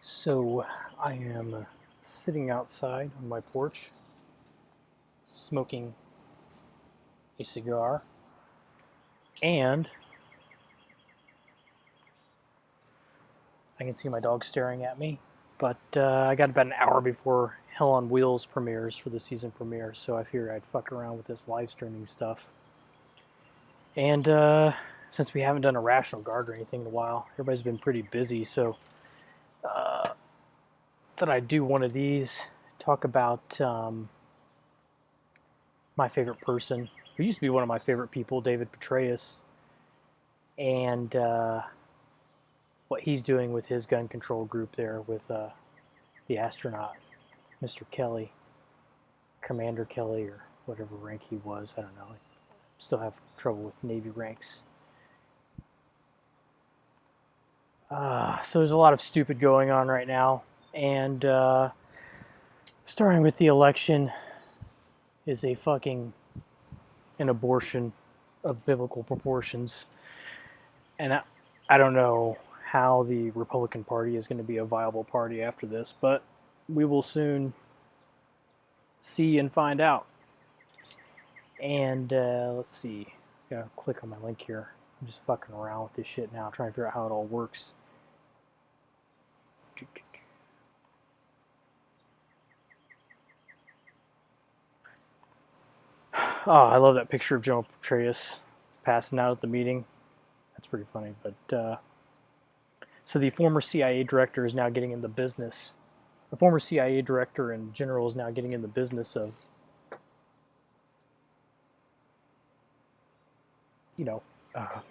So I am sitting outside on my porch, smoking a cigar, and I can see my dog staring at me. But I got about an hour before Hell on Wheels premieres for the season premiere, so I figured I'd fuck around with this live streaming stuff. And since we haven't done a Rational Guard or anything in a while, everybody's been pretty busy, so thought I'd do one of these, talk about my favorite person, who used to be one of my favorite people, David Petraeus, and what he's doing with his gun control group there with the astronaut, Mr. Kelly, Commander Kelly, or whatever rank he was. I don't know. I still have trouble with Navy ranks. So there's a lot of stupid going on right now, and starting with the election is an abortion of biblical proportions. And I don't know how the Republican Party is going to be a viable party after this, but we will soon see and find out. And let's see. Gotta click on my link here. I'm just fucking around with this shit now, trying to figure out how it all works. Oh, I love that picture of General Petraeus passing out at the meeting. That's pretty funny. But so the former CIA director is now getting in the business. The former CIA director and general is now getting in the business of,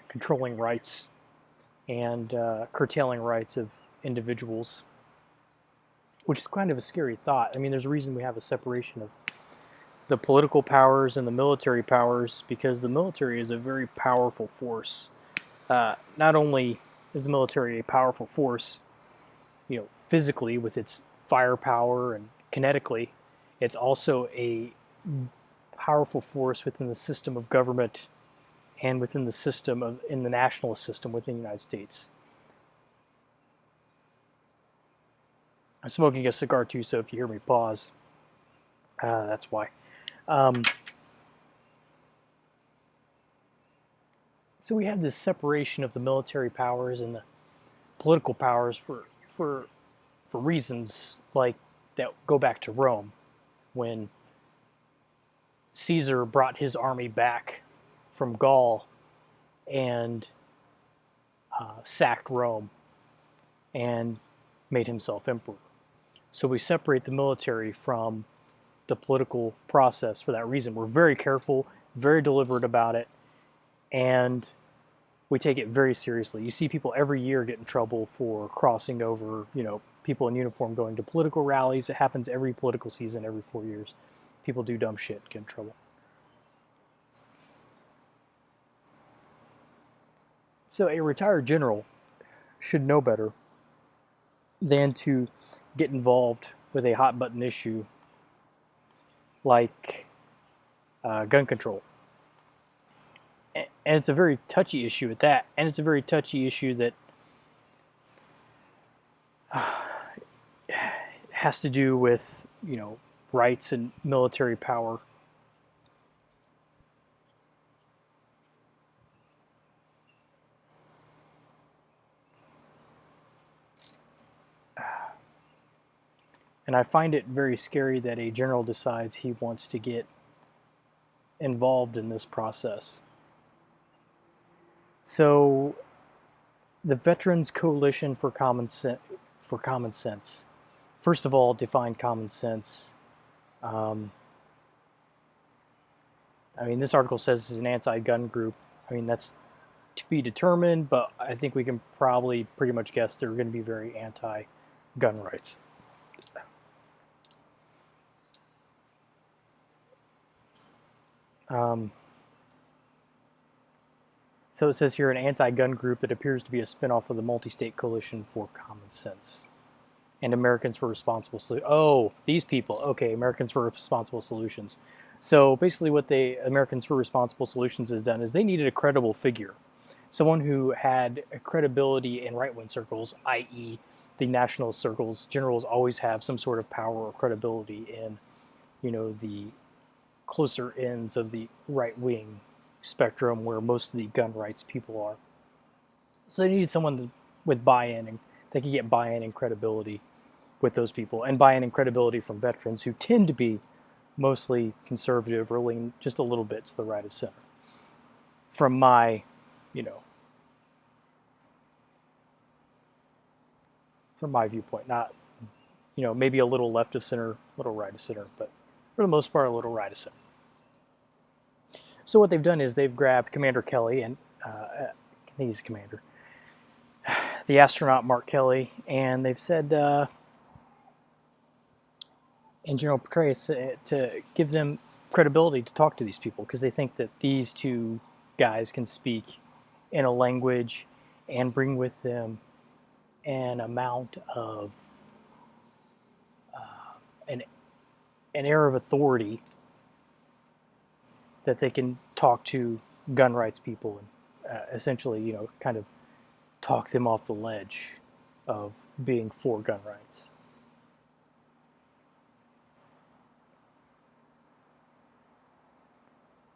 controlling rights and curtailing rights of individuals, which is kind of a scary thought. I mean, there's a reason we have a separation of the political powers and the military powers, because the military is a very powerful force. Not only is the military a powerful force, physically with its firepower and kinetically, it's also a powerful force within the system of government and within the system in the nationalist system within the United States. I'm smoking a cigar too, so if you hear me pause, that's why. So we have this separation of the military powers and the political powers for reasons like that go back to Rome, when Caesar brought his army back from Gaul and sacked Rome and made himself emperor. So we separate the military from the political process for that reason. We're very careful, very deliberate about it, and we take it very seriously. You see people every year get in trouble for crossing over, people in uniform going to political rallies. It happens every political season, every 4 years. People do dumb shit, get in trouble. So a retired general should know better than to get involved with a hot button issue like gun control. And it's a very touchy issue at that. And it's a very touchy issue that has to do with, rights and military power. And I find it very scary that a general decides he wants to get involved in this process. So, the Veterans Coalition for Common Sense. First of all, define common sense. This article says it's an anti-gun group. That's to be determined, but I think we can probably pretty much guess they're going to be very anti-gun rights. So it says here, an anti-gun group that appears to be a spinoff of the Multi-State Coalition for Common Sense and Americans for Responsible Solutions. Oh, these people. Okay, Americans for Responsible Solutions. So basically what the Americans for Responsible Solutions has done is they needed a credible figure. Someone who had a credibility in right-wing circles, i.e. the national circles, generals always have some sort of power or credibility in, the closer ends of the right-wing spectrum where most of the gun rights people are. So they needed someone with buy-in, and they could get buy-in and credibility with those people, and buy-in and credibility from veterans who tend to be mostly conservative or lean just a little bit to the right of center. From my, from my viewpoint, not, maybe a little left of center, a little right of center, but for the most part, a little right of center. So what they've done is they've grabbed Commander Kelly, and I think he's a commander, the astronaut Mark Kelly, and they've said, and General Petraeus, to give them credibility to talk to these people, because they think that these two guys can speak in a language and bring with them an amount of an air of authority that they can talk to gun rights people and essentially, kind of talk them off the ledge of being for gun rights.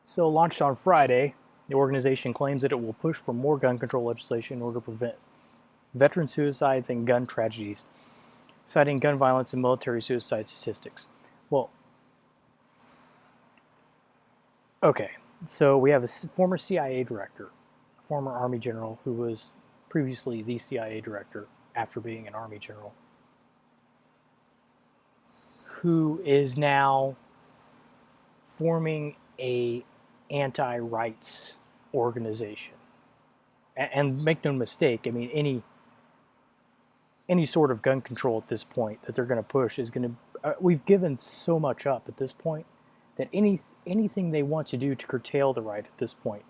So, launched on Friday, the organization claims that it will push for more gun control legislation in order to prevent veteran suicides and gun tragedies, citing gun violence and military suicide statistics. Well, okay, so we have a former CIA director, a former Army general who was previously the CIA director after being an Army general, who is now forming a anti-rights organization. And make no mistake, I mean, any sort of gun control at this point that they're going to push is going to, we've given so much up at this point that anything they want to do to curtail the right at this point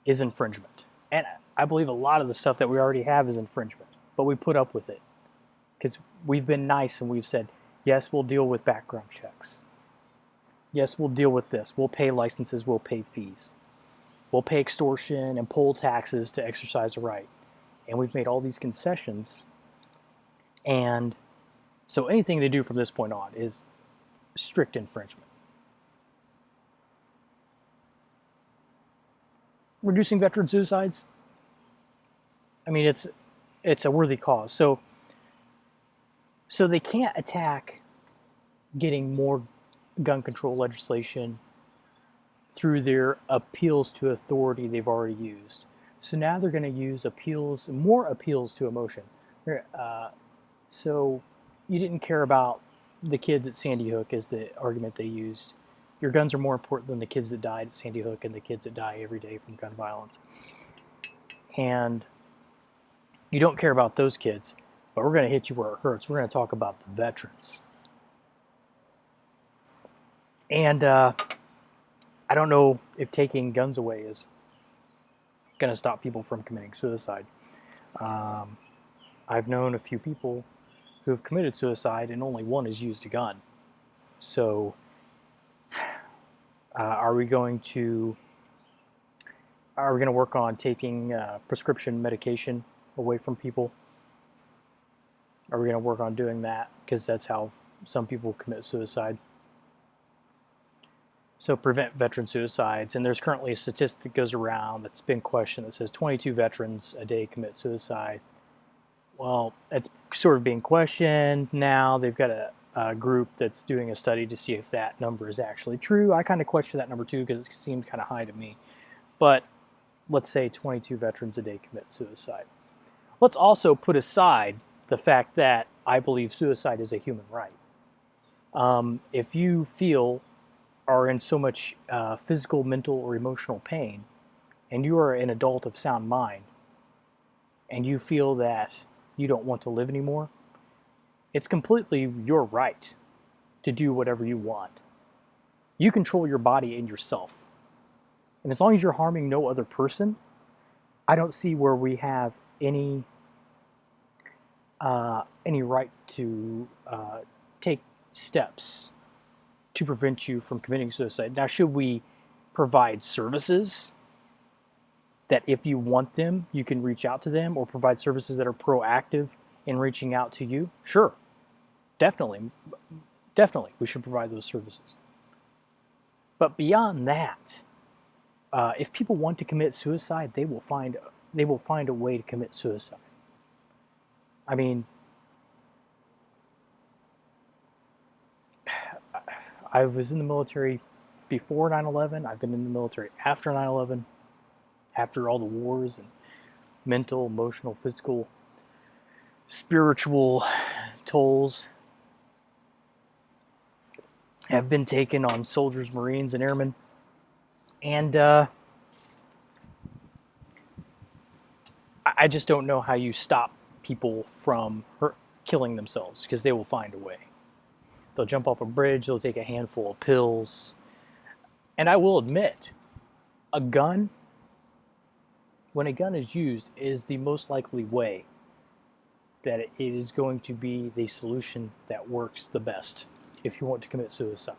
is infringement. And I believe a lot of the stuff that we already have is infringement, but we put up with it because we've been nice and we've said, yes, we'll deal with background checks. Yes, we'll deal with this. We'll pay licenses, we'll pay fees. We'll pay extortion and poll taxes to exercise a right. And we've made all these concessions. And so anything they do from this point on is strict infringement. Reducing veteran suicides, I mean, it's a worthy cause. So they can't attack getting more gun control legislation through their appeals to authority they've already used. So now they're going to use more appeals to emotion. So you didn't care about the kids at Sandy Hook is the argument they used. Your guns are more important than the kids that died at Sandy Hook and the kids that die every day from gun violence. And you don't care about those kids, but we're going to hit you where it hurts. We're going to talk about the veterans. And I don't know if taking guns away is going to stop people from committing suicide. I've known a few people who have committed suicide and only one has used a gun. So are we going to work on taking prescription medication away from people? Are we going to work on doing that? Because that's how some people commit suicide. So prevent veteran suicides. And there's currently a statistic that goes around that's been questioned that says 22 veterans a day commit suicide. Well, it's sort of being questioned now. They've got a group that's doing a study to see if that number is actually true. I kind of question that number too because it seemed kind of high to me. But let's say 22 veterans a day commit suicide. Let's also put aside the fact that I believe suicide is a human right. If you are in so much physical, mental, or emotional pain, and you are an adult of sound mind, and you feel that you don't want to live anymore, it's completely your right to do whatever you want. You control your body and yourself. And as long as you're harming no other person, I don't see where we have any right to take steps to prevent you from committing suicide. Now, should we provide services that if you want them, you can reach out to them, or provide services that are proactive in reaching out to you, sure, definitely, we should provide those services. But beyond that, if people want to commit suicide, they will find a way to commit suicide. I mean, I was in the military before 9/11. I've been in the military after 9/11, after all the wars and mental, emotional, physical, spiritual tolls have been taken on soldiers, Marines, and airmen. And I just don't know how you stop people from killing themselves, because they will find a way. They'll jump off a bridge, they'll take a handful of pills. And I will admit, a gun, when a gun is used, is the most likely way that it is going to be the solution that works the best if you want to commit suicide.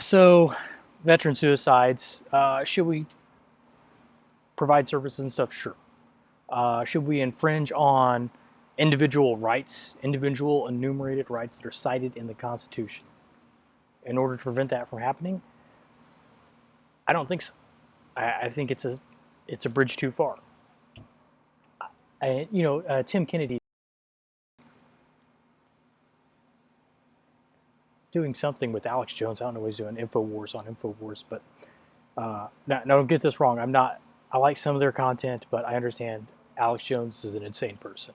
So, veteran suicides, should we provide services and stuff? Sure. Should we infringe on individual rights, individual enumerated rights that are cited in the Constitution in order to prevent that from happening? I don't think so. I think it's a bridge too far. Tim Kennedy doing something with Alex Jones. I don't know what he's doing. Infowars on Infowars, but now don't get this wrong. I like some of their content, but I understand Alex Jones is an insane person.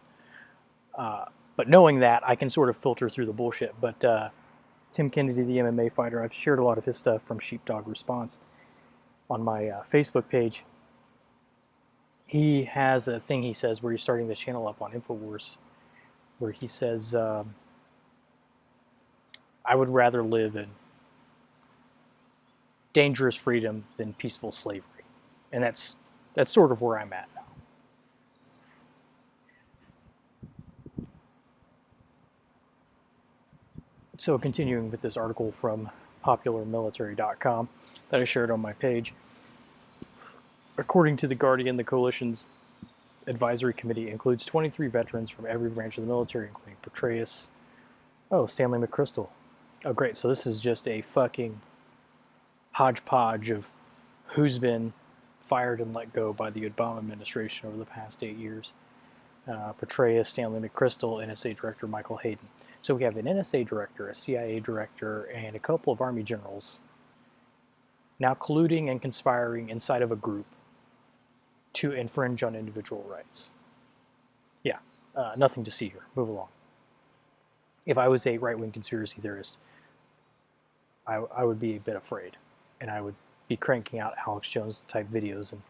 But knowing that, I can sort of filter through the bullshit. But Tim Kennedy, the MMA fighter, I've shared a lot of his stuff from Sheepdog Response on my Facebook page. He has a thing he says where he's starting the channel up on Infowars, where he says, I would rather live in dangerous freedom than peaceful slavery. And that's sort of where I'm at now. So continuing with this article from popularmilitary.com that I shared on my page. According to The Guardian, the coalition's advisory committee includes 23 veterans from every branch of the military, including Petraeus. Oh, Stanley McChrystal. Oh, great. So this is just a fucking hodgepodge of who's been fired and let go by the Obama administration over the past 8 years. Petraeus, Stanley McChrystal, NSA Director Michael Hayden. So we have an NSA Director, a CIA Director, and a couple of Army generals now colluding and conspiring inside of a group to infringe on individual rights. Yeah, nothing to see here. Move along. If I was a right-wing conspiracy theorist, I would be a bit afraid, and I would be cranking out Alex Jones type videos and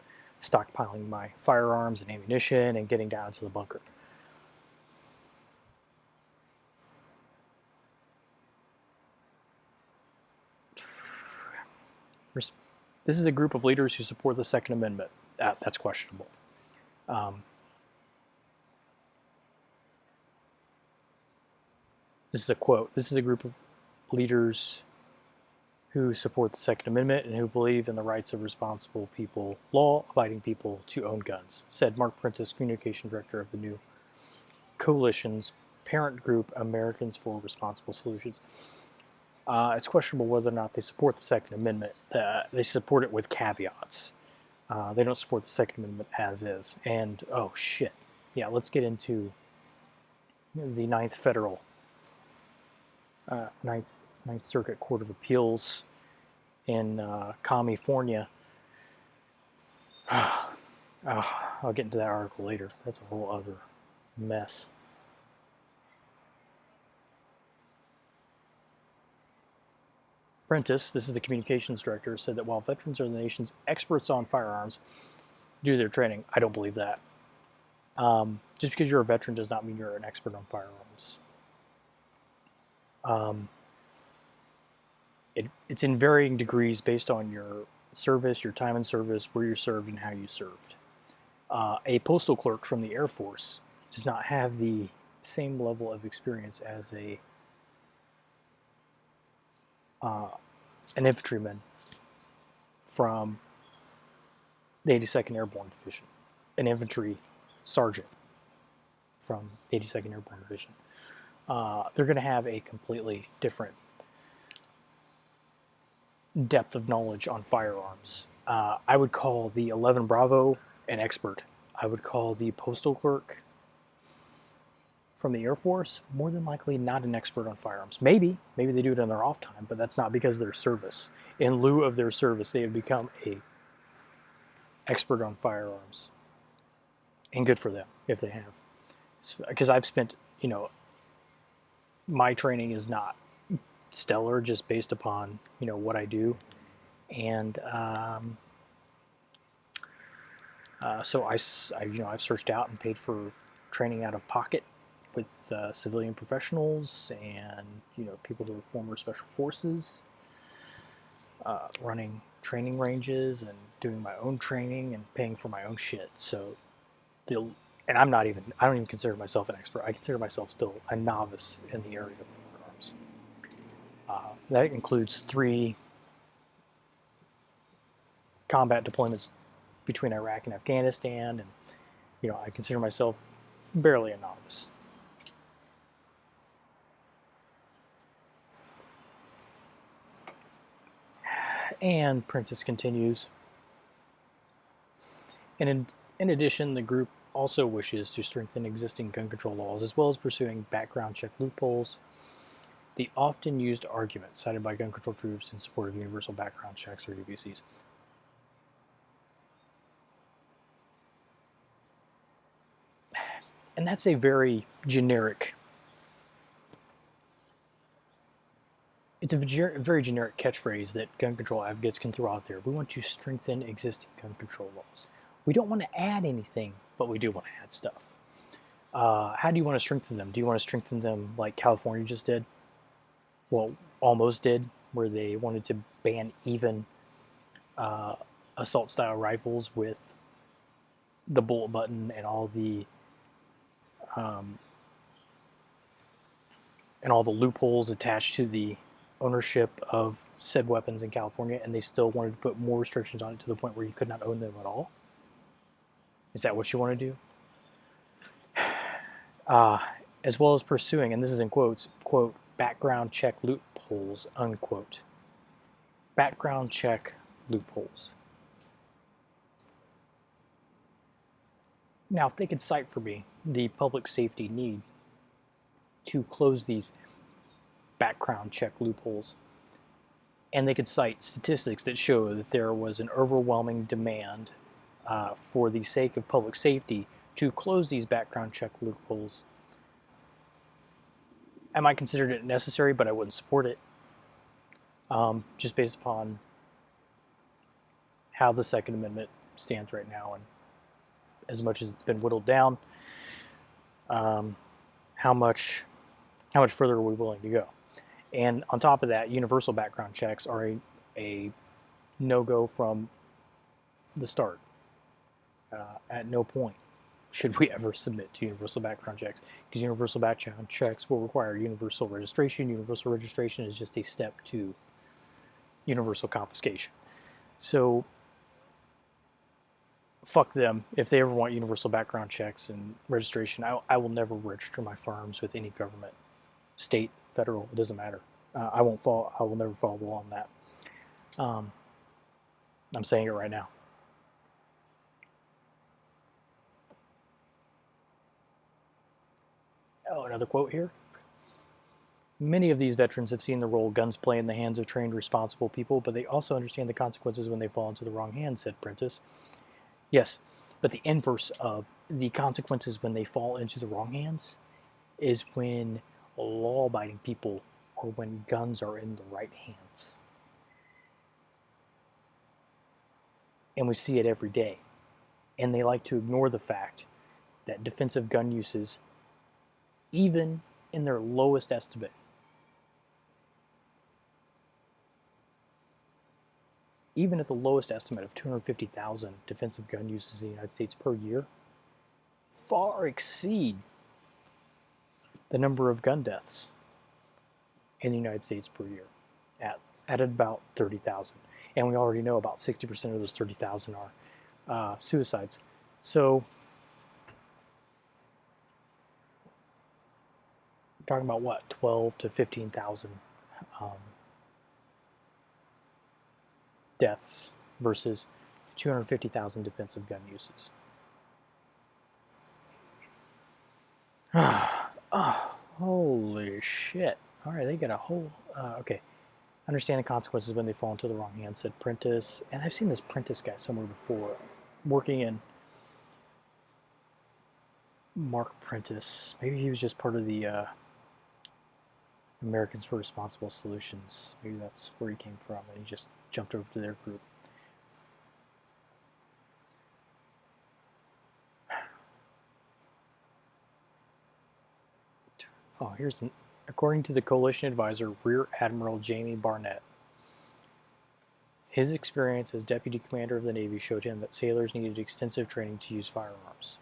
stockpiling my firearms and ammunition and getting down to the bunker. This is a group of leaders who support the Second Amendment. That's questionable. This is a quote. This is a group of leaders who support the Second Amendment and who believe in the rights of responsible people, law-abiding people, to own guns, said Mark Prentice, communication director of the new coalition's parent group, Americans for Responsible Solutions. It's questionable whether or not they support the Second Amendment. They support it with caveats. They don't support the Second Amendment as is. And, oh shit. Yeah, let's get into the Ninth Circuit Court of Appeals in California. I'll get into that article later. That's a whole other mess. Prentice, this is the communications director, said that while veterans are the nation's experts on firearms due to their training, I don't believe that. Just because you're a veteran does not mean you're an expert on firearms. It's in varying degrees based on your service, your time in service, where you served, and how you served. A postal clerk from the Air Force does not have the same level of experience as an infantryman from the 82nd Airborne Division, an infantry sergeant from the 82nd Airborne Division. They're going to have a completely different depth of knowledge on firearms. I would call the 11 Bravo an expert. I would call the postal clerk from the Air Force more than likely not an expert on firearms. Maybe they do it in their off time, but that's not because of their service. In lieu of their service, they have become a expert on firearms, and good for them if they have. Because I've spent, my training is not stellar just based upon what I do, and so I've searched out and paid for training out of pocket with civilian professionals and people who are former special forces, running training ranges and doing my own training and paying for my own shit. So and I don't even consider myself an expert. I consider myself still a novice in the area of firearms. That includes 3 combat deployments between Iraq and Afghanistan, and I consider myself barely a novice. And Prentice continues. And in addition, the group also wishes to strengthen existing gun control laws, as well as pursuing background check loopholes. The often used argument cited by gun control troops in support of universal background checks, or UBCs. And that's a very generic, it's a very generic catchphrase that gun control advocates can throw out there. We want to strengthen existing gun control laws. We don't want to add anything, but we do want to add stuff. How do you want to strengthen them? Do you want to strengthen them like California just did? Well, almost did, where they wanted to ban even assault-style rifles with the bullet button and all the loopholes attached to the ownership of said weapons in California, and they still wanted to put more restrictions on it to the point where you could not own them at all? Is that what you want to do? As well as pursuing, and this is in quotes, quote, background check loopholes, unquote. Background check loopholes. Now, if they could cite for me the public safety need to close these background check loopholes, and they could cite statistics that show that there was an overwhelming demand for the sake of public safety to close these background check loopholes, I might consider it necessary, but I wouldn't support it, just based upon how the Second Amendment stands right now, and as much as it's been whittled down, how much further are we willing to go? And on top of that, universal background checks are a no-go from the start. At no point should we ever submit to universal background checks, because universal background checks will require universal registration. Universal registration is just a step to universal confiscation. So fuck them. If they ever want universal background checks and registration, I will never register my firearms with any government, state, federal, it doesn't matter. I will never follow the law on that. I'm saying it right now. Oh, another quote here. Many of these veterans have seen the role guns play in the hands of trained, responsible people, but they also understand the consequences when they fall into the wrong hands, said Prentice. Yes, but the inverse of the consequences when they fall into the wrong hands is when law-abiding people, or when guns are in the right hands. And we see it every day. And they like to ignore the fact that defensive gun uses, even in their lowest estimate, even at the lowest estimate of 250,000 defensive gun uses in the United States per year, far exceed the number of gun deaths in the United States per year, at about 30,000. And we already know about 60% of those 30,000 are suicides. So we're talking about what, 12 to 15,000 um, deaths versus 250,000 defensive gun uses. Oh, holy shit. All right, they got a whole... okay. Understand the consequences when they fall into the wrong hands, said Prentice. And I've seen this Prentice guy somewhere before, working in... Mark Prentice. Maybe he was just part of the Americans for Responsible Solutions. Maybe that's where he came from, and he just jumped over to their group. Oh, here's an... According to the coalition advisor, Rear Admiral Jamie Barnett, his experience as deputy commander of the Navy showed him that sailors needed extensive training to use firearms.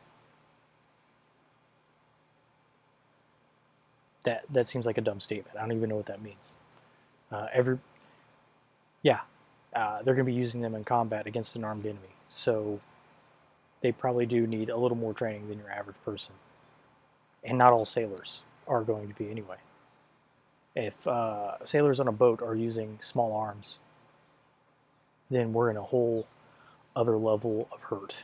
That seems like a dumb statement. I don't even know what that means. They're going to be using them in combat against an armed enemy, so they probably do need a little more training than your average person. And not all sailors are going to be anyway. If sailors on a boat are using small arms, then we're in a whole other level of hurt.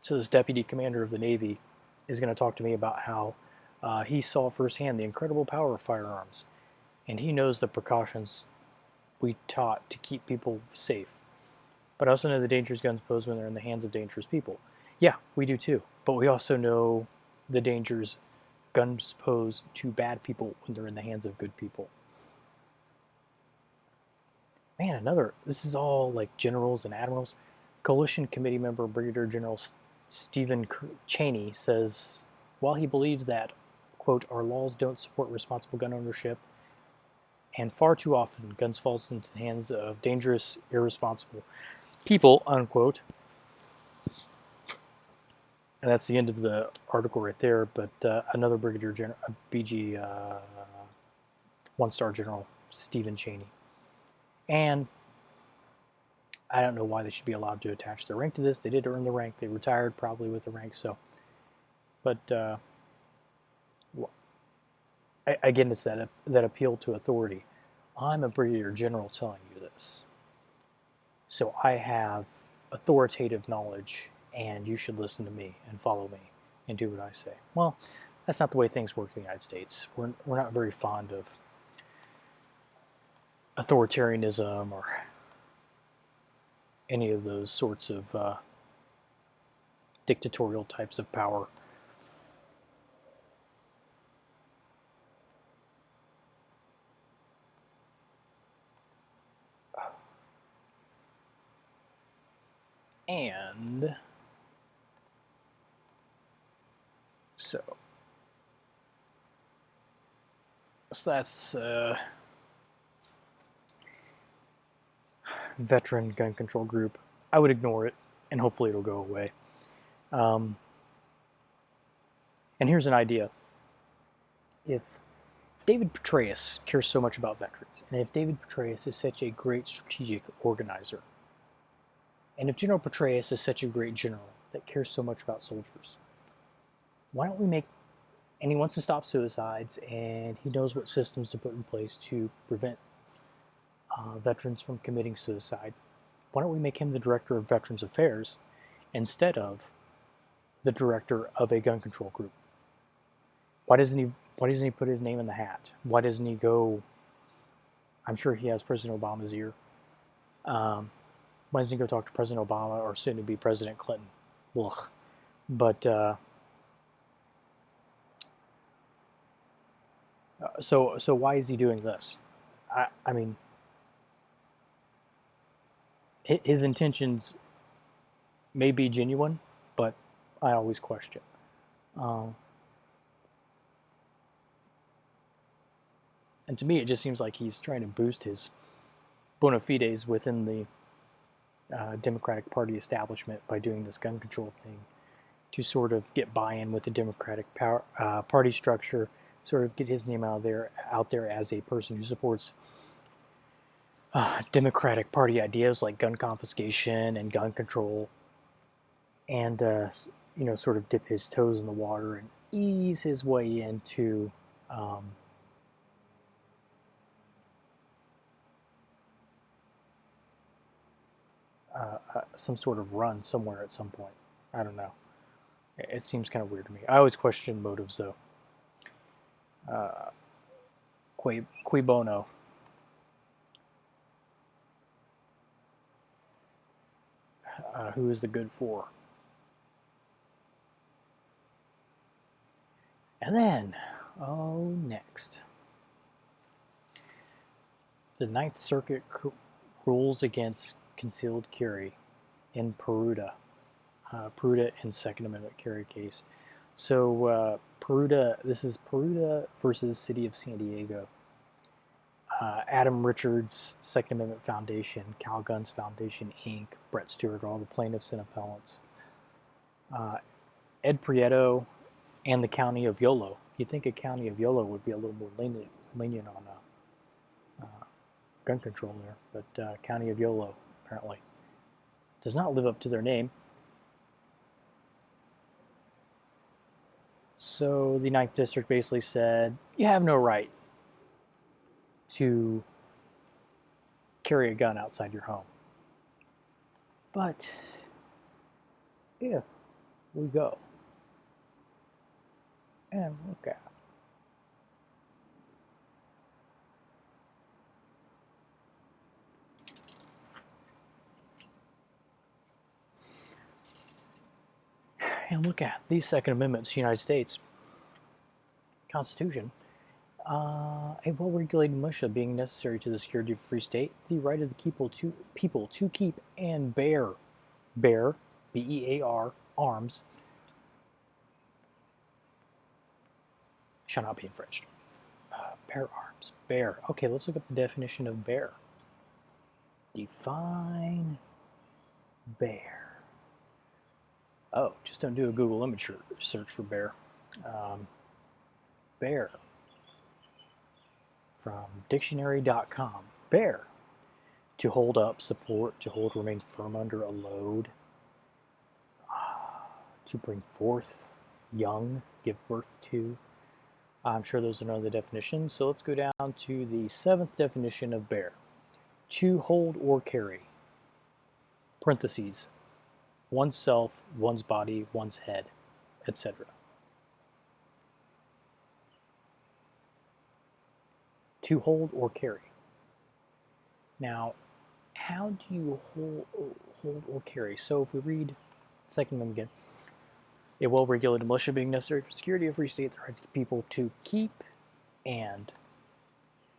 So this deputy commander of the Navy is going to talk to me about how he saw firsthand the incredible power of firearms, and he knows the precautions we taught to keep people safe. But I also know the dangers guns pose when they're in the hands of dangerous people. Yeah, we do too. But we also know the dangers guns pose to bad people when they're in the hands of good people. Man, this is all like generals and admirals. Coalition Committee member Brigadier General Stephen Cheney says, while he believes that, quote, our laws don't support responsible gun ownership, and far too often guns fall into the hands of dangerous, irresponsible people, unquote. And that's the end of the article right there, but another Brigadier General, BG, one-star General Stephen Cheney. And I don't know why they should be allowed to attach their rank to this. They did earn the rank. They retired probably with the rank. So, but again, it's that appeal to authority. I'm a brigadier general telling you this, so I have authoritative knowledge, and you should listen to me and follow me and do what I say. Well, that's not the way things work in the United States. We're not very fond of authoritarianism or any of those sorts of dictatorial types of power. And so that's veteran gun control group. I would ignore it, and hopefully it'll go away. And here's an idea. If David Petraeus cares so much about veterans, and if David Petraeus is such a great strategic organizer, and if General Petraeus is such a great general that cares so much about soldiers, why don't we make, and he wants to stop suicides, and he knows what systems to put in place to prevent veterans from committing suicide, why don't we make him the director of Veterans Affairs instead of the director of a gun control group? Why doesn't he put his name in the hat? Why doesn't he go, I'm sure he has President Obama's ear. Why doesn't he go talk to President Obama or soon to be President Clinton? Ugh. But so why is he doing this? I mean, his intentions may be genuine, but I always question. And to me, it just seems like he's trying to boost his bona fides within the Democratic Party establishment by doing this gun control thing to sort of get buy-in with the Democratic Party structure, sort of get his name out there as a person who supports Democratic Party ideas like gun confiscation and gun control, and sort of dip his toes in the water and ease his way into um, some sort of run somewhere at some point. I don't know. It seems kind of weird to me. I always question motives, though. Cui bono? Who is the good for? And then, next. The Ninth Circuit rules against concealed carry in Peruta. Peruta and Second Amendment carry case. So Peruta, this is Peruta versus City of San Diego. Adam Richards, Second Amendment Foundation, Cal Guns Foundation, Inc., Brett Stewart, all the plaintiffs and appellants. Ed Prieto and the County of Yolo. You'd think a County of Yolo would be a little more lenient on gun control there, but County of Yolo apparently does not live up to their name. So the Ninth District basically said, you have no right to carry a gun outside your home. But if we go and look at these Second Amendments to the United States Constitution, a well-regulated militia being necessary to the security of a free state, the right of the people to keep and bear, B-E-A-R, arms, shall not be infringed. Bear arms, bear. Okay, let's look up the definition of bear. Define bear. Oh, just don't do a Google image search for bear. Bear. From dictionary.com. Bear. To hold up, support, to hold, remain firm under a load. To bring forth, young, give birth to. I'm sure those are none of the definitions, so let's go down to the seventh definition of bear. To hold or carry. Parentheses. Oneself, one's body, one's head, etc. To hold or carry. Now, how do you hold or carry? So if we read Second Amendment again, a well-regulated militia being necessary for security of free states, the right of people to keep and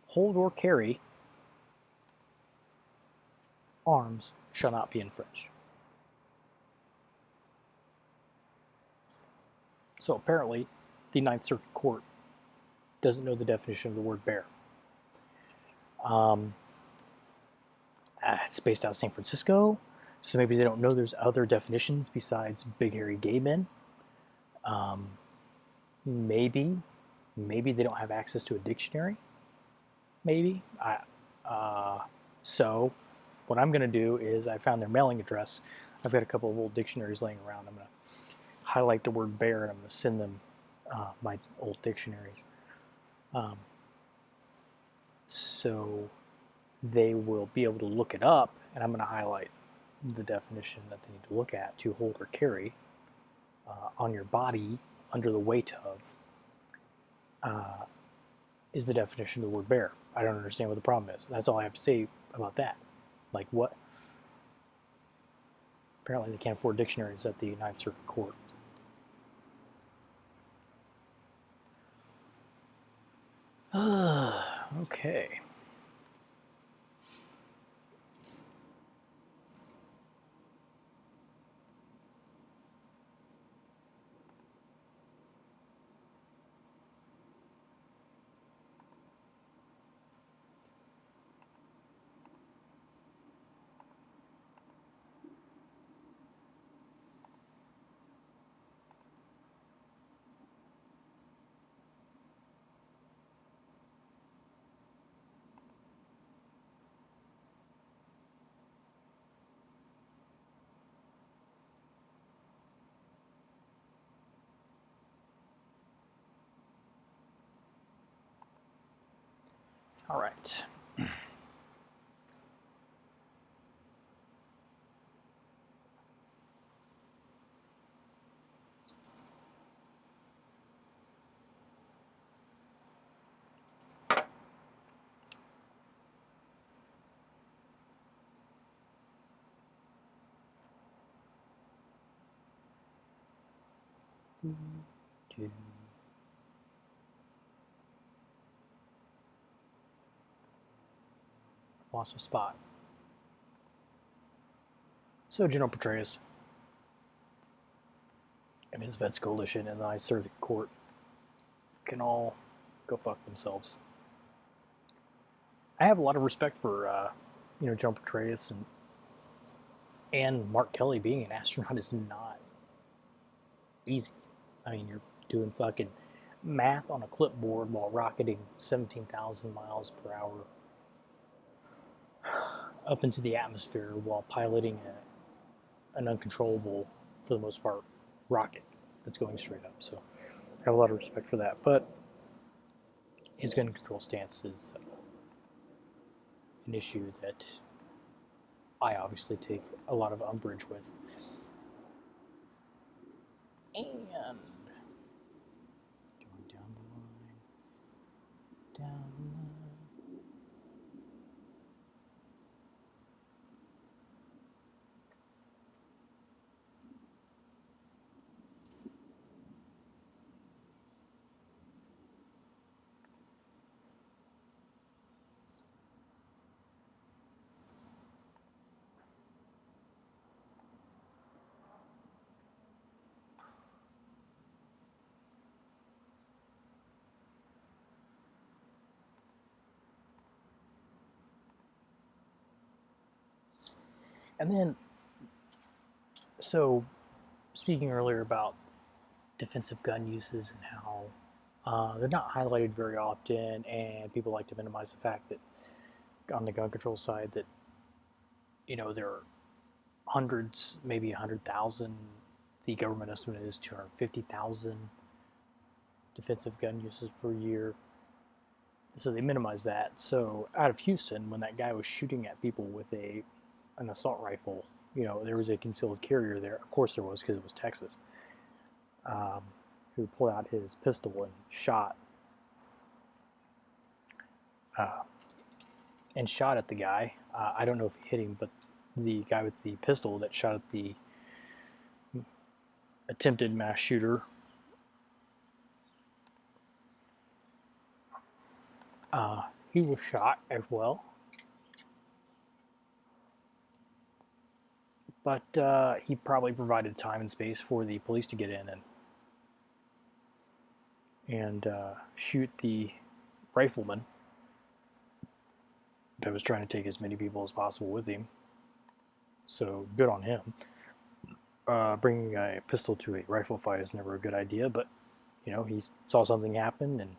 hold or carry arms shall not be infringed. So apparently, the Ninth Circuit Court doesn't know the definition of the word bear. It's based out of San Francisco, so maybe they don't know there's other definitions besides big hairy gay men. Maybe they don't have access to a dictionary. Maybe. So what I'm going to do is I found their mailing address. I've got a couple of old dictionaries laying around. I'm going to highlight the word bear and I'm going to send them my old dictionaries. So they will be able to look it up, and I'm going to highlight the definition that they need to look at. To hold or carry on your body under the weight of is the definition of the word bear. I don't understand what the problem is. That's all I have to say about that. Like what? Apparently they can't afford dictionaries at the Ninth Circuit Court. Okay. All right. Lost a spot. So General Petraeus and his Vets Coalition and the High Circuit Court can all go fuck themselves. I have a lot of respect for General Petraeus and Mark Kelly. Being an astronaut is not easy. I mean, you're doing fucking math on a clipboard while rocketing 17,000 miles per hour up into the atmosphere while piloting an uncontrollable, for the most part, rocket that's going straight up. So I have a lot of respect for that. But his gun control stance is an issue that I obviously take a lot of umbrage with. And going down the line, down the line. And then, so speaking earlier about defensive gun uses and how they're not highlighted very often, and people like to minimize the fact that on the gun control side that there are hundreds, maybe 100,000. The government estimate is 250,000 defensive gun uses per year. So they minimize that. So out of Houston, when that guy was shooting at people with an assault rifle, there was a concealed carrier there. Of course there was, because it was Texas. Who pulled out his pistol and shot at the guy. I don't know if he hit him, but the guy with the pistol that shot at the attempted mass shooter, he was shot as well. But he probably provided time and space for the police to get in and shoot the rifleman that was trying to take as many people as possible with him. So good on him. Bringing a pistol to a rifle fight is never a good idea, but he saw something happen and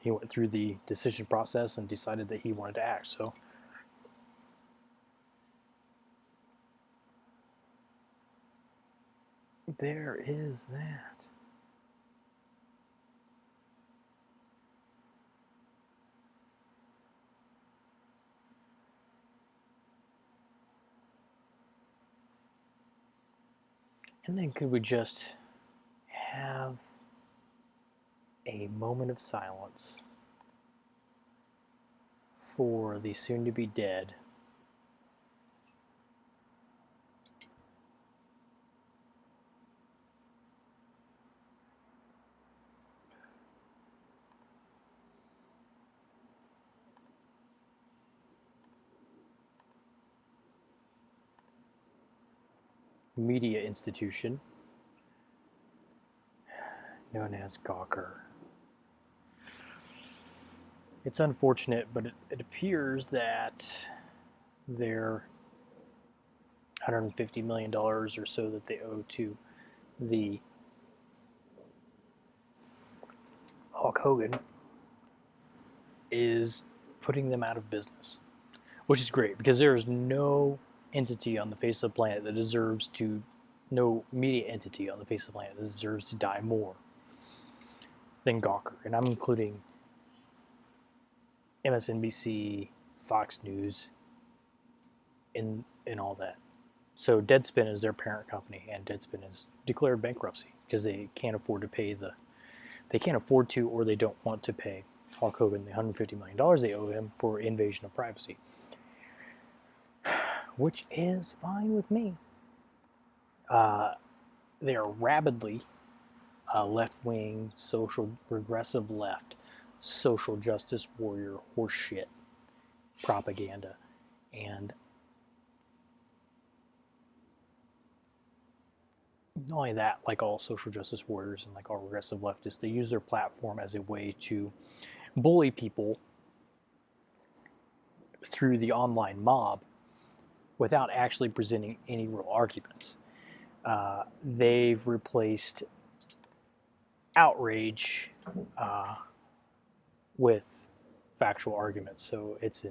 he went through the decision process and decided that he wanted to act. So there is that. And then could we just have a moment of silence for the soon-to-be dead media institution known as Gawker. It's unfortunate, but it appears that their $150 million or so that they owe to the Hulk Hogan is putting them out of business, which is great because there is no entity on the face of the planet that deserves to, no media entity on the face of the planet that deserves to die more than Gawker. And I'm including MSNBC, Fox News, and all that. So Deadspin is their parent company, and Deadspin has declared bankruptcy because they can't afford to pay they can't afford to, or they don't want to pay Hulk Hogan the $150 million they owe him for invasion of privacy, which is fine with me. They are rabidly left-wing, social, progressive left, social justice warrior horseshit propaganda. And not only that, like all social justice warriors and like all progressive leftists, they use their platform as a way to bully people through the online mob without actually presenting any real arguments. They've replaced outrage with factual arguments. So it's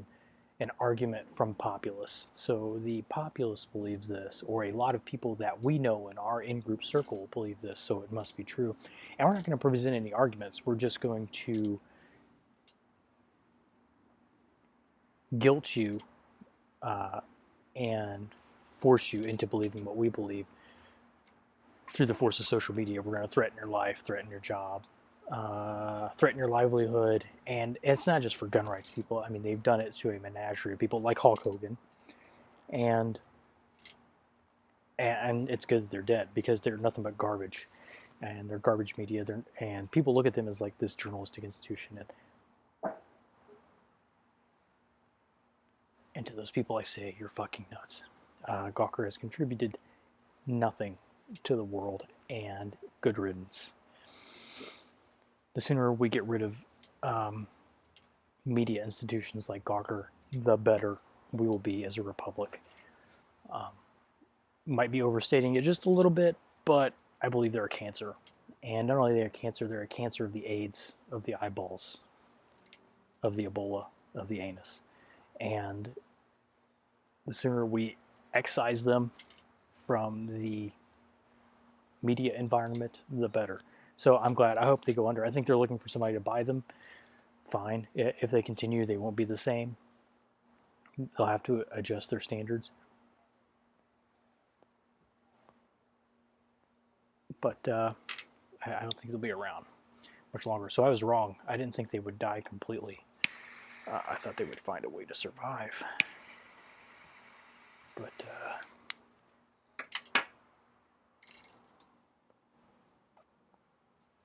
an argument from populace. So the populace believes this, or a lot of people that we know in our in-group circle believe this, so it must be true. And we're not going to present any arguments. We're just going to guilt you and force you into believing what we believe through the force of social media. We're going to threaten your life, threaten your job, threaten your livelihood. And it's not just for gun rights people. I mean, they've done it to a menagerie of people like Hulk Hogan. And it's good that they're dead, because they're nothing but garbage. And they're garbage media. And people look at them as like this journalistic institution. And to those people I say, you're fucking nuts. Gawker has contributed nothing to the world, and good riddance. The sooner we get rid of media institutions like Gawker, the better we will be as a republic. Might be overstating it just a little bit, but I believe they're a cancer. And not only they're a cancer of the AIDS, of the eyeballs, of the Ebola, of the anus. And the sooner we excise them from the media environment, the better. So I'm glad. I hope they go under. I think they're looking for somebody to buy them. Fine. If they continue, they won't be the same. They'll have to adjust their standards. But I don't think they'll be around much longer. So I was wrong. I didn't think they would die completely. I thought they would find a way to survive. But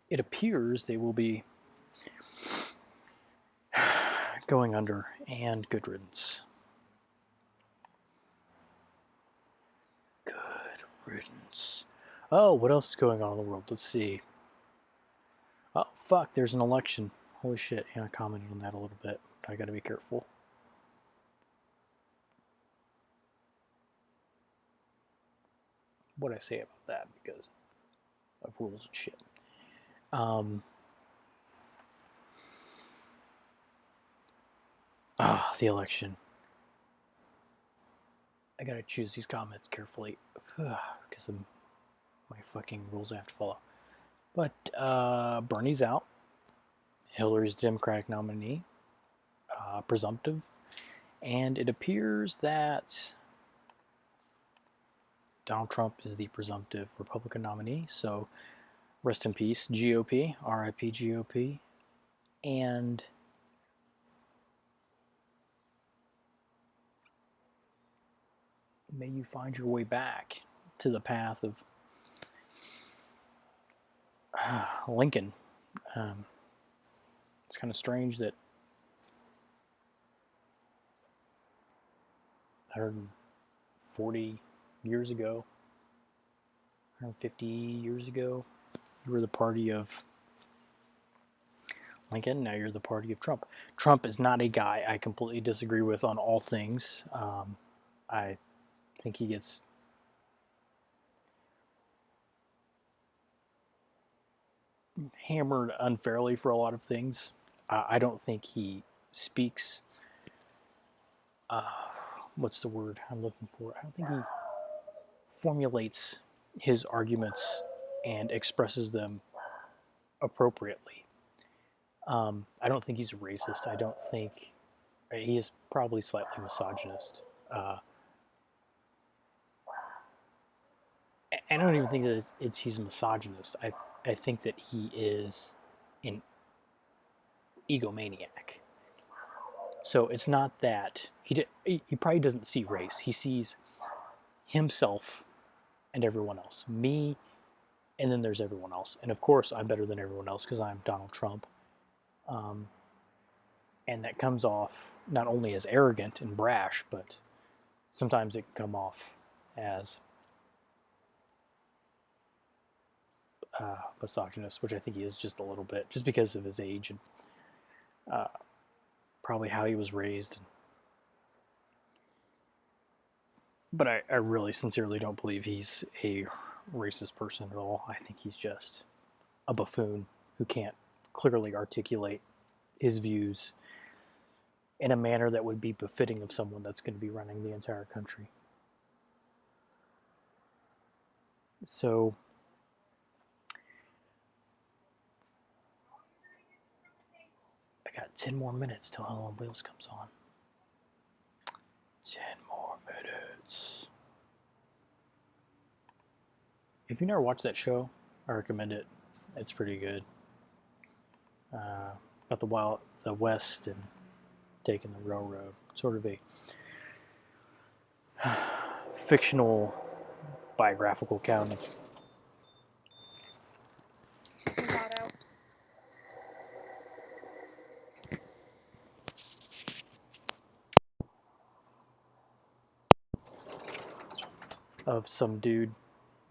it appears they will be going under, and good riddance. Good riddance. Oh, what else is going on in the world? Let's see. Oh, fuck, there's an election. Holy shit. Yeah, I commented on that a little bit. I gotta be careful. What I say about that, because of rules and shit. The election. I gotta choose these comments carefully, because of my fucking rules I have to follow. But Bernie's out. Hillary's the Democratic nominee, presumptive, and it appears that Donald Trump is the presumptive Republican nominee. So rest in peace, GOP, RIP GOP, and may you find your way back to the path of Lincoln. It's kind of strange that 140 years ago, 150 years ago, you were the party of Lincoln, now you're the party of Trump. Trump is not a guy I completely disagree with on all things. I think he gets hammered unfairly for a lot of things. I don't think he speaks, what's the word I'm looking for? I don't think he formulates his arguments and expresses them appropriately. I don't think he's a racist. I don't think He is probably slightly misogynist. I don't even think that he's a misogynist. I think that he is an egomaniac. So it's not that he probably doesn't see race. He sees himself and everyone else. Me, and then there's everyone else. And of course, I'm better than everyone else because I'm Donald Trump. And that comes off not only as arrogant and brash, but sometimes it can come off as misogynist, which I think he is just a little bit, just because of his age and probably how he was raised. But I really sincerely don't believe he's a racist person at all. I think he's just a buffoon who can't clearly articulate his views in a manner that would be befitting of someone that's going to be running the entire country. So I got 10 more minutes till Hell on Wheels comes on. 10 more minutes. If you never watched that show, I recommend it. It's pretty good. About the West and taking the railroad. Sort of a fictional biographical account of some dude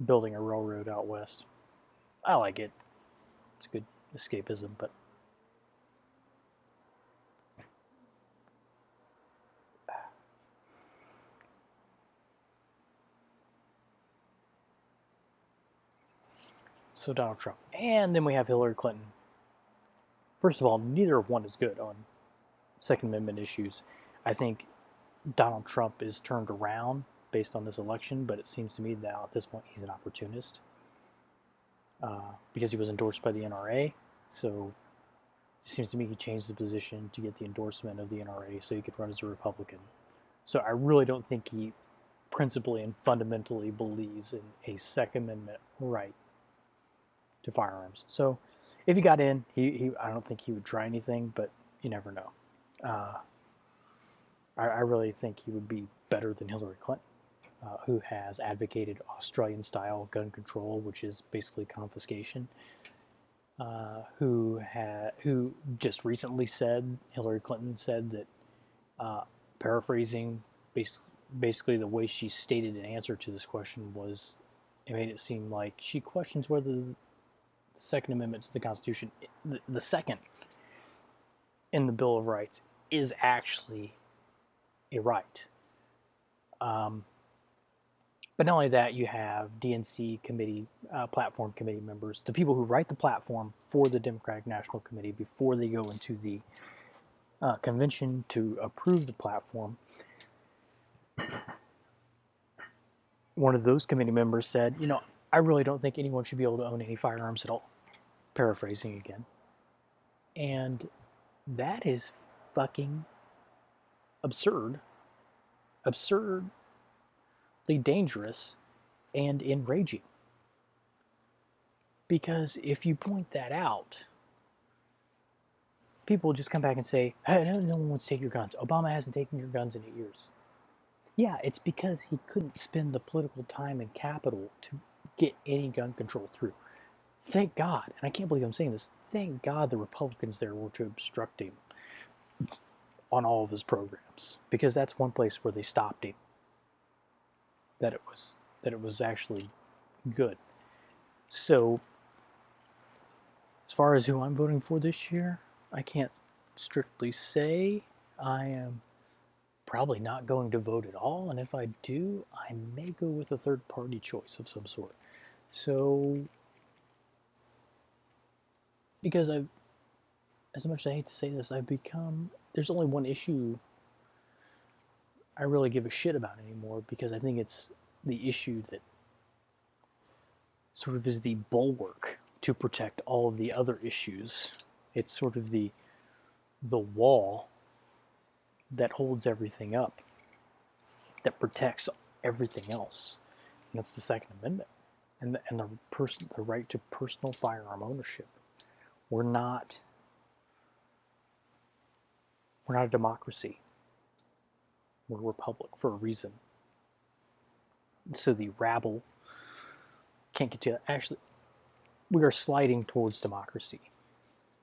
building a railroad out west. I like it. It's good escapism, but so Donald Trump. And then we have Hillary Clinton. First of all, neither of one is good on Second Amendment issues. I think Donald Trump is turned around based on this election, but it seems to me now at this point he's an opportunist because he was endorsed by the NRA. So it seems to me he changed the position to get the endorsement of the NRA so he could run as a Republican. So I really don't think he principally and fundamentally believes in a Second Amendment right to firearms. So if he got in, I don't think he would try anything, but you never know. I really think he would be better than Hillary Clinton, who has advocated Australian-style gun control, which is basically confiscation. Who just recently said, Hillary Clinton said that, paraphrasing, basically the way she stated an answer to this question was, it made it seem like she questions whether the Second Amendment to the Constitution, the second in the Bill of Rights, is actually a right. But not only that, you have DNC committee, platform committee members, the people who write the platform for the Democratic National Committee before they go into the convention to approve the platform. One of those committee members said, I really don't think anyone should be able to own any firearms at all. Paraphrasing again. And that is fucking absurd. Absurdly dangerous and enraging. Because if you point that out, people will just come back and say, hey, no one wants to take your guns. Obama hasn't taken your guns in 8 years. Yeah, it's because he couldn't spend the political time and capital to get any gun control through. Thank God, and I can't believe I'm saying this, thank God the Republicans there were to obstruct him on all of his programs, because that's one place where they stopped him. That it was actually good. So, as far as who I'm voting for this year, I can't strictly say. I am probably not going to vote at all, and if I do, I may go with a third-party choice of some sort. So, because as much as I hate to say this, there's only one issue I really give a shit about anymore, because I think it's the issue that sort of is the bulwark to protect all of the other issues. It's sort of the wall that holds everything up, that protects everything else. And that's the Second Amendment, and the right to personal firearm ownership. We're not a democracy. We're a republic for a reason. So the rabble can't get to that. Actually, we are sliding towards democracy,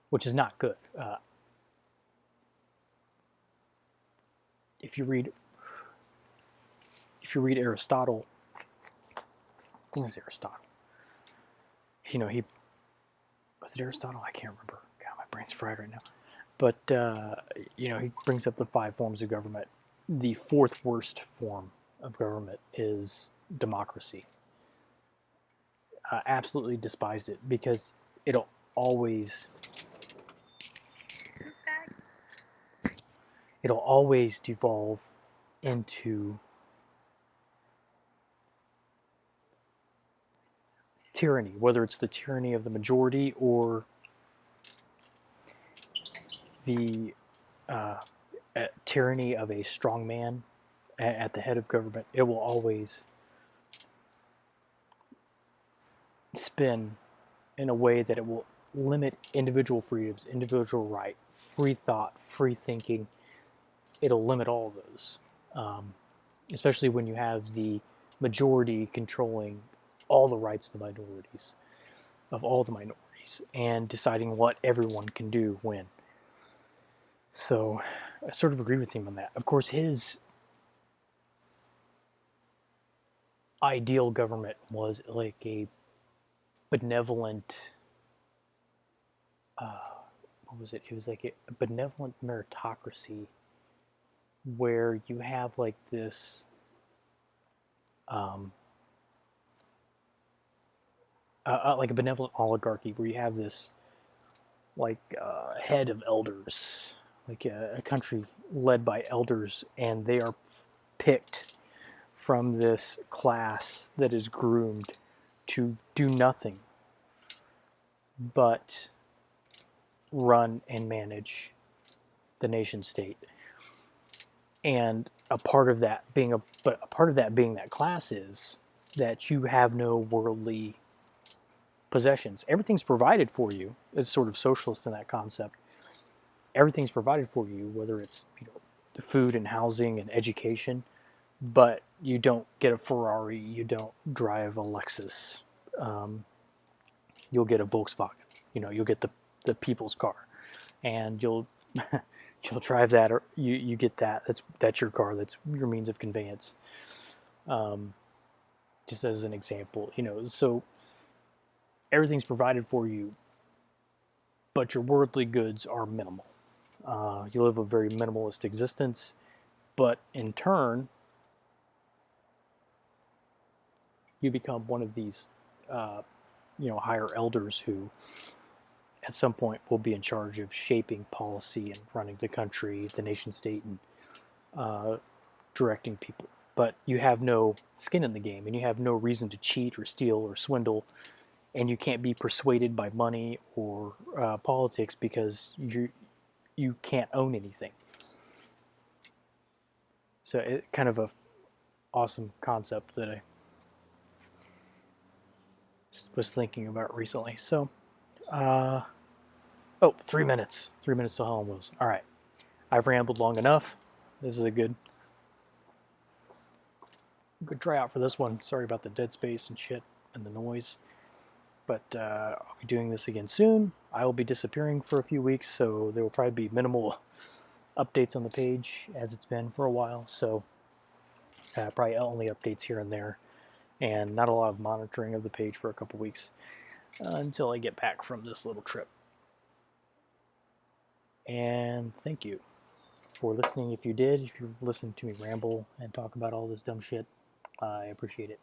which is not good. If you read Aristotle, I think it was Aristotle. You know, was it Aristotle? I can't remember. God, my brain's fried right now. But you know, he brings up the 5 forms of government. The 4th worst form of government is democracy. Absolutely despise it because it'll always devolve into tyranny, whether it's the tyranny of the majority or the tyranny of a strong man at the head of government. It will always spin in a way that it will limit individual freedoms, individual right, free thought, free thinking. It'll limit all of those, especially when you have the majority controlling all the rights of all the minorities, and deciding what everyone can do when. So I sort of agree with him on that. Of course, his ideal government was like a benevolent, what was it? It was like a benevolent meritocracy where you have like this like a benevolent oligarchy where you have this like head of elders, like a country led by elders, and they are picked from this class that is groomed to do nothing but run and manage the nation state. And a part of that being that class is that you have no worldly possessions. Everything's provided for you. It's sort of socialist in that concept. Everything's provided for you, whether it's, you know, food and housing and education, but you don't get a Ferrari, you don't drive a Lexus. You'll get a Volkswagen. You know, you'll get the people's car, and you'll drive that, or you get that. That's your car. That's your means of conveyance. Just as an example, you know, so everything's provided for you, but your worldly goods are minimal. You live a very minimalist existence, but in turn, you become one of these, higher elders who, at some point, will be in charge of shaping policy and running the country, the nation state, and directing people. But you have no skin in the game, and you have no reason to cheat or steal or swindle, and you can't be persuaded by money or politics because you can't own anything. So it's kind of a awesome concept that I was thinking about recently. So, 3 minutes. 3 minutes till Helen moves. All right. I've rambled long enough. This is a good tryout for this one. Sorry about the dead space and shit and the noise. But I'll be doing this again soon. I will be disappearing for a few weeks, so there will probably be minimal updates on the page as it's been for a while. So probably only updates here and there, and not a lot of monitoring of the page for a couple weeks until I get back from this little trip. And thank you for listening. If you listened to me ramble and talk about all this dumb shit, I appreciate it.